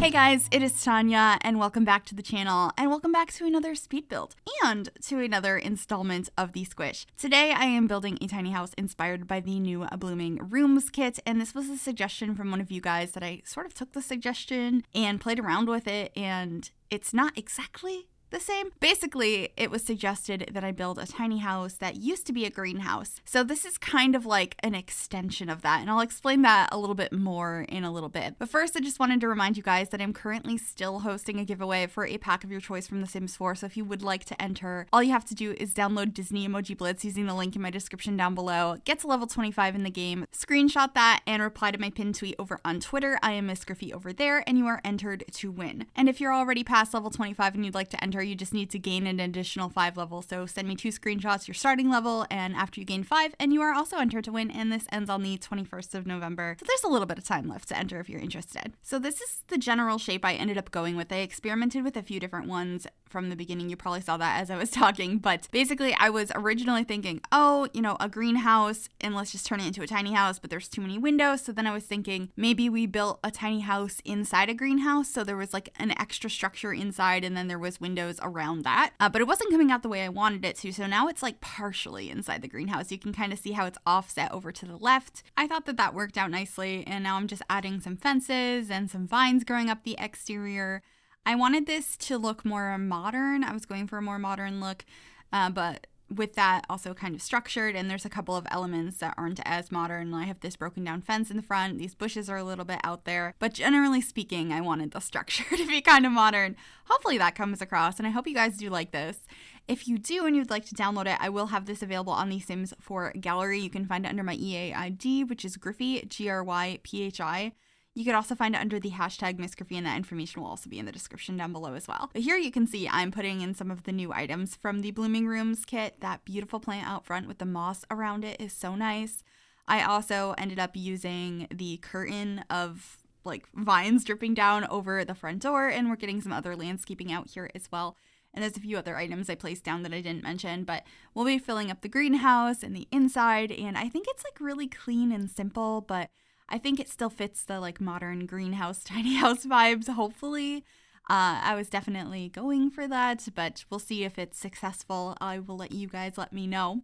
Hey guys, it is Tanya, and welcome back to the channel, and welcome back to another speed build, and to another installment of the Squish. Today I am building a tiny house inspired by the new Blooming Rooms kit, and this was a suggestion from one of you guys that I sort of took the suggestion and played around with it, and it's not exactly the same. Basically, it was suggested that I build a tiny house that used to be a greenhouse. So this is kind of like an extension of that, and I'll explain that a little bit more in a little bit. But first, I just wanted to remind you guys that I'm currently still hosting a giveaway for a pack of your choice from The Sims 4. So if you would like to enter, all you have to do is download Disney Emoji Blitz using the link in my description down below. Get to level 25 in the game, screenshot that, and reply to my pinned tweet over on Twitter. I am Miss Gryphi over there, and you are entered to win. And if you're already past level 25 and you'd like to enter, you just need to gain an additional 5 levels. So send me 2 screenshots, your starting level, and after you gain 5, and you are also entered to win, and this ends on the 21st of November. So there's a little bit of time left to enter if you're interested. So this is the general shape I ended up going with. I experimented with a few different ones from the beginning. You probably saw that as I was talking, but basically I was originally thinking, oh, you know, a greenhouse, and let's just turn it into a tiny house, but there's too many windows. So then I was thinking maybe we built a tiny house inside a greenhouse, so there was like an extra structure inside, and then there was windows around that, but it wasn't coming out the way I wanted it to, so now it's like partially inside the greenhouse. You can kind of see how it's offset over to the left. I thought that that worked out nicely, and now I'm just adding some fences and some vines growing up the exterior. I wanted this to look more modern. I was going for a more modern look, but with that also kind of structured, and there's a couple of elements that aren't as modern. I have this broken down fence in the front. These bushes are a little bit out there, but generally speaking, I wanted the structure to be kind of modern. Hopefully that comes across, and I hope you guys do like this. If you do and you'd like to download it, I will have this available on the Sims 4 gallery. You can find it under my EA ID, which is Gryphi, Gryphi. You could also find it under the hashtag Miss Gryphi, and that information will also be in the description down below as well. But here you can see I'm putting in some of the new items from the Blooming Rooms kit. That beautiful plant out front with the moss around it is so nice. I also ended up using the curtain of like vines dripping down over the front door, and we're getting some other landscaping out here as well. And there's a few other items I placed down that I didn't mention, but we'll be filling up the greenhouse and the inside, and I think it's like really clean and simple, but I think it still fits the like modern greenhouse, tiny house vibes, hopefully. I was definitely going for that, but we'll see if it's successful. I will let you guys let me know.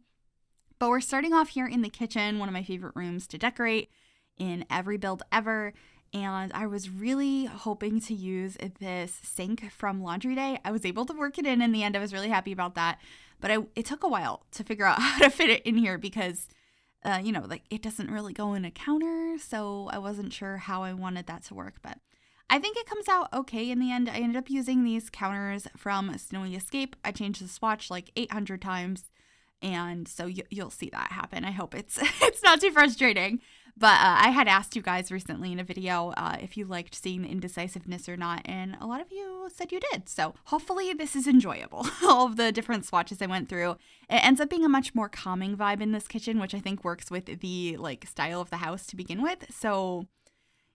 But we're starting off here in the kitchen, one of my favorite rooms to decorate in every build ever. And I was really hoping to use this sink from Laundry Day. I was able to work it in the end. I was really happy about that. But it took a while to figure out how to fit it in here because you know, like it doesn't really go in a counter, so I wasn't sure how I wanted that to work, but I think it comes out okay in the end. I ended up using these counters from Snowy Escape. I changed the swatch like 800 times, and so you'll see that happen. I hope it's not too frustrating. But I had asked you guys recently in a video if you liked seeing the indecisiveness or not, and a lot of you said you did. So hopefully this is enjoyable. All of the different swatches I went through. It ends up being a much more calming vibe in this kitchen, which I think works with the like style of the house to begin with. So,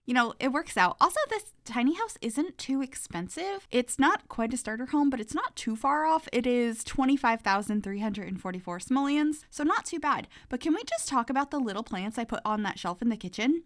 you know, it works out. Also, this tiny house isn't too expensive. It's not quite a starter home, but it's not too far off. It is 25,344 simoleons, so not too bad. But can we just talk about the little plants I put on that shelf in the kitchen?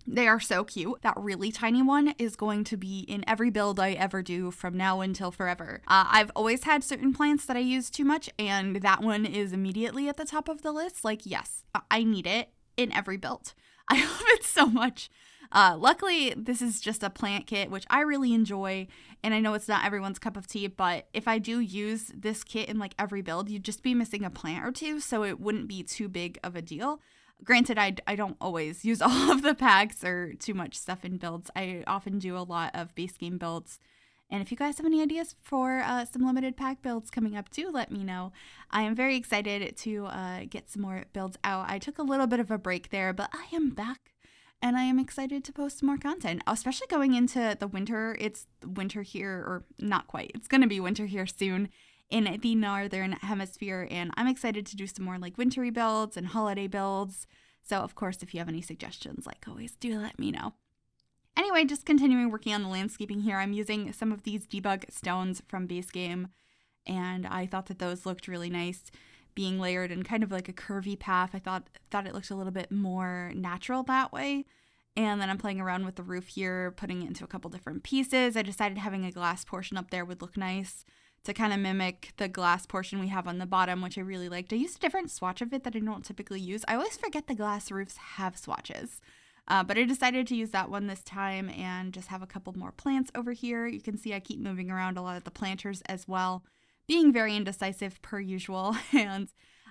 They are so cute. That really tiny one is going to be in every build I ever do from now until forever. I've always had certain plants that I use too much, and that one is immediately at the top of the list. Like, yes, I need it in every build. I love it so much. Luckily, this is just a plant kit, which I really enjoy, and I know it's not everyone's cup of tea, but if I do use this kit in like every build, you'd just be missing a plant or two, so it wouldn't be too big of a deal. Granted, I don't always use all of the packs or too much stuff in builds. I often do a lot of base game builds, and if you guys have any ideas for some limited pack builds coming up, do let me know. I am very excited to get some more builds out. I took a little bit of a break there, but I am back. And I am excited to post more content, especially going into the winter. It's winter here, or not quite. It's going to be winter here soon in the Northern Hemisphere. And I'm excited to do some more like wintry builds and holiday builds. So, of course, if you have any suggestions, like always, do let me know. Anyway, just continuing working on the landscaping here. I'm using some of these debug stones from base game. And I thought that those looked really nice, being layered in kind of like a curvy path. I thought it looked a little bit more natural that way. And then I'm playing around with the roof here, putting it into a couple different pieces. I decided having a glass portion up there would look nice to kind of mimic the glass portion we have on the bottom, which I really liked. I used a different swatch of it that I don't typically use. I always forget the glass roofs have swatches. But I decided to use that one this time and just have a couple more plants over here. You can see I keep moving around a lot of the planters as well, being very indecisive per usual. And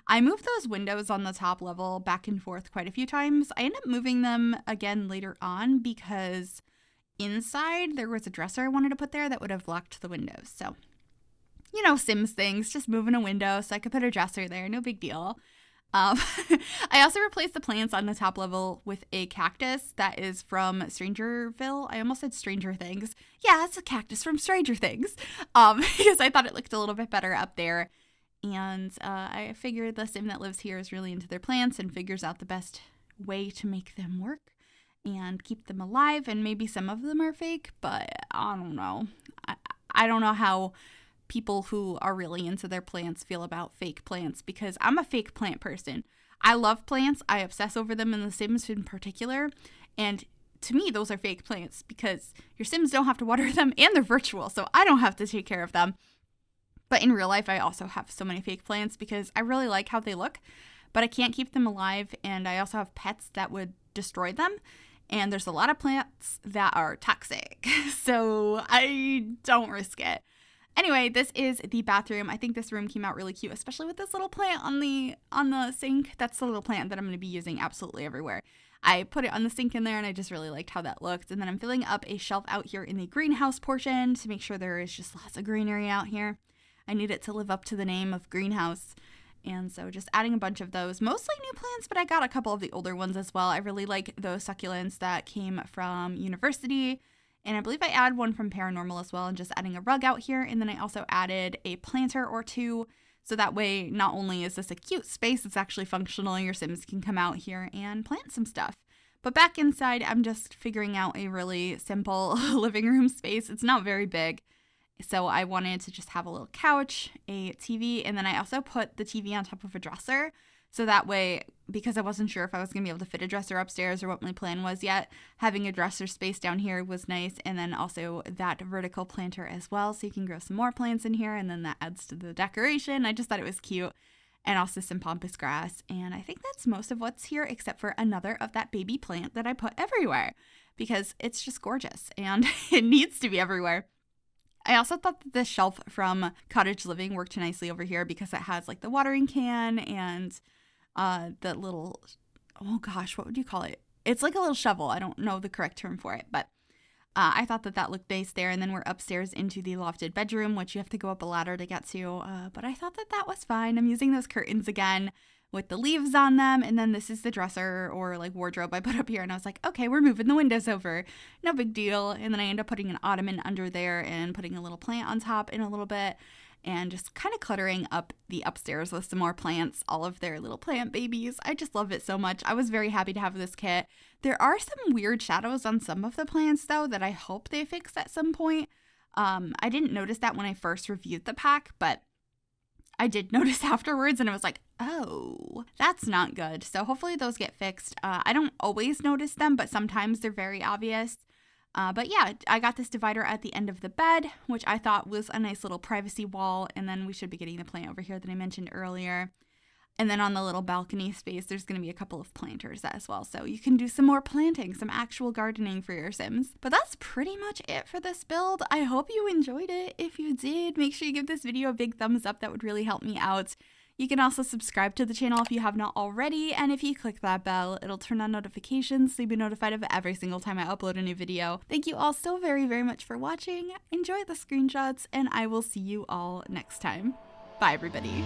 I moved those windows on the top level back and forth quite a few times. I ended up moving them again later on because inside there was a dresser I wanted to put there that would have blocked the windows. So, you know, Sims things, just moving a window so I could put a dresser there, no big deal. I also replaced the plants on the top level with a cactus that is from Strangerville. I almost said Stranger Things. Yeah, it's a cactus from Stranger Things. Because I thought it looked a little bit better up there. And I figured the sim that lives here is really into their plants and figures out the best way to make them work and keep them alive. And maybe some of them are fake, but I don't know. I don't know how people who are really into their plants feel about fake plants, because I'm a fake plant person. I love plants. I obsess over them in The Sims in particular. And to me, those are fake plants because your Sims don't have to water them and they're virtual, so I don't have to take care of them. But in real life, I also have so many fake plants because I really like how they look, but I can't keep them alive. And I also have pets that would destroy them. And there's a lot of plants that are toxic, so I don't risk it. Anyway, this is the bathroom. I think this room came out really cute, especially with this little plant on the sink. That's the little plant that I'm going to be using absolutely everywhere. I put it on the sink in there, and I just really liked how that looked. And then I'm filling up a shelf out here in the greenhouse portion to make sure there is just lots of greenery out here. I need it to live up to the name of greenhouse. And so just adding a bunch of those, mostly new plants, but I got a couple of the older ones as well. I really like those succulents that came from university. And I believe I added one from Paranormal as well, and just adding a rug out here. And then I also added a planter or two. So that way, not only is this a cute space, it's actually functional. Your Sims can come out here and plant some stuff. But back inside, I'm just figuring out a really simple living room space. It's not very big. So I wanted to just have a little couch, a TV, and then I also put the TV on top of a dresser. So that way, because I wasn't sure if I was going to be able to fit a dresser upstairs or what my plan was yet, having a dresser space down here was nice. And then also that vertical planter as well, so you can grow some more plants in here, and then that adds to the decoration. I just thought it was cute. And also some pampas grass. And I think that's most of what's here, except for another of that baby plant that I put everywhere, because it's just gorgeous and it needs to be everywhere. I also thought that this shelf from Cottage Living worked nicely over here because it has like the watering can and the little, oh gosh, what would you call it? It's like a little shovel. I don't know the correct term for it, but I thought that that looked nice there. And then we're upstairs into the lofted bedroom, which you have to go up a ladder to get to. But I thought that that was fine. I'm using those curtains again with the leaves on them. And then this is the dresser or like wardrobe I put up here. And I was like, okay, we're moving the windows over. No big deal. And then I end up putting an ottoman under there and putting a little plant on top in a little bit. And just kind of cluttering up the upstairs with some more plants, all of their little plant babies. I just love it so much. I was very happy to have this kit. There are some weird shadows on some of the plants, though, that I hope they fix at some point. I didn't notice that when I first reviewed the pack, but I did notice afterwards, and I was like, oh, that's not good. So hopefully those get fixed. I don't always notice them, but sometimes they're very obvious. But yeah, I got this divider at the end of the bed, which I thought was a nice little privacy wall. And then we should be getting the plant over here that I mentioned earlier. And then on the little balcony space, there's going to be a couple of planters as well. So you can do some more planting, some actual gardening for your Sims. But that's pretty much it for this build. I hope you enjoyed it. If you did, make sure you give this video a big thumbs up. That would really help me out. You can also subscribe to the channel if you have not already, and if you click that bell, it'll turn on notifications so you'll be notified of every single time I upload a new video. Thank you all so very, very much for watching. Enjoy the screenshots, and I will see you all next time. Bye, everybody.